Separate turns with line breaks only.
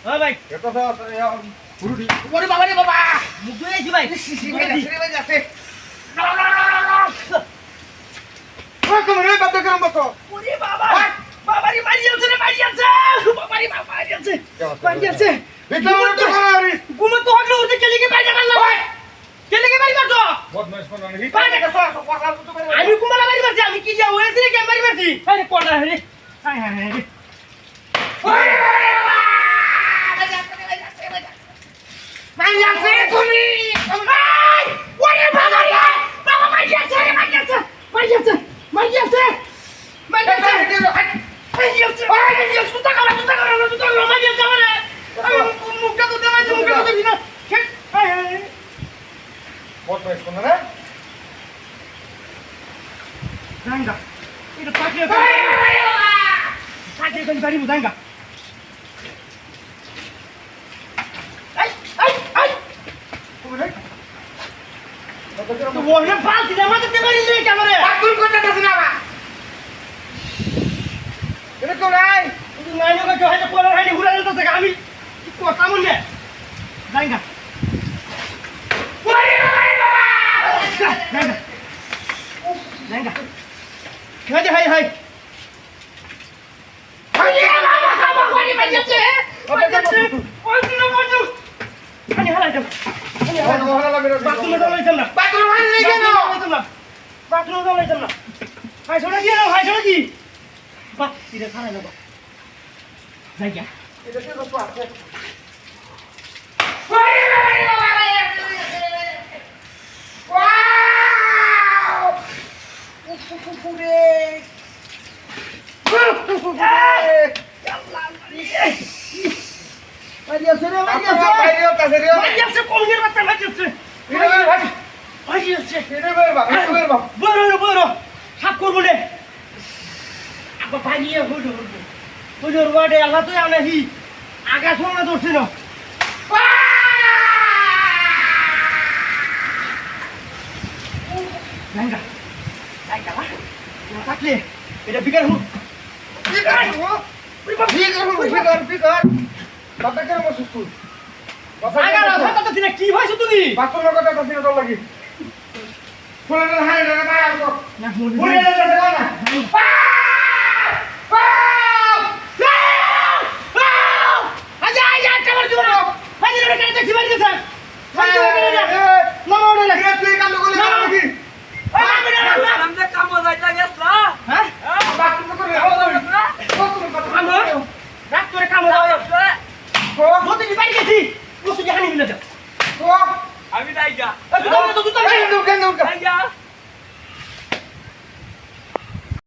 হ্যাঁ ভাই
এটা তো পুরুটি
ওরে বাবা রে বাবা মুখ ধুয়ে আইছি ভাই
যাচ্ছে ওই কোন রে বাদ করম বকো
ওরে বাবা বাবা রে মারি যাচ্ছে রে মারি যাচ্ছে বাবা রে বাবা মারি যাচ্ছে মারি যাচ্ছে
ভিতরে তো হারি
ঘুমে তো হগলো ওতে কেলে কে বাইরে মারলা ভাই কেলে কে বাইরে মারছো
বদমাইশ কোন নাকি
আমি কুমালা বাড়ি মারছি আমি কি যা হয়েছে রে কে বাড়ি মারছি আরে কোড়া রে হায় হায় হায় ওরে মারি যাচ্ছে তুমি ওরে বাবা রে বাবা মারি যাচ্ছে রে মারি যাচ্ছে মারি যাচ্ছে মারি যাচ্ছে মারি যাচ্ছে মারি যাচ্ছে মারি যাচ্ছে সুতা করো মারি যাচ্ছে আমারে আমি মুখটা তো দেমাইছি মুখটা তো দিনা হায় হায়
বদমাইশ কোন রে
Danga. Itu pakai apa? Pakai kan cari danga. Ai. Tu wahnya pal tidak mati dia bari ni kamera.
Patul kota kasih apa? Ini kau rai.
Itu nanya ke jauh aja pola hari huran itu sekali. Itu kamu ni. Danga. Danga. Haji hai. Hai mama kau ni macam tu. Ani halal jam. Ani halal. Bathroom dah lagi jam.
Patul mana lagi no?
Bathroom dah lagi jam. Hai soda dia, hai soda dia. Bah, tidak salah nak. Lagi ya.
Itu tu apa? Wow! Pure.
Maria se. Maria se comer mata Maria se. Maria se. Boro. Hak korbo le. Apa pani hudur wade Allah tu yang nahi. Agak semua tu sino. Danga lah. Yang sakit. Kita pikir hu.
Pikir. Bapak kira mau susu.
Agak lah. Kata tidak kibai tu ni.
Patul lo kata kasih nol lagi. Pulang hari dah bayar kau.
Nak mudi.
Pulang dah mana?
Aja kamar dulu. Haji nak kena taksi balik sana. Haji nak kena. Nama orang lagi.
Dia tu kamu boleh lagi.
हमने काम हो जाता है ना
Hah?
Patul lo kata.
Kamu? Nak tu rekam orang. Kau tu di balik sini. Kau tu jangan ni bila tu.
Kau.
अभी नहीं जा
Tutup.
Kan.
नहीं जा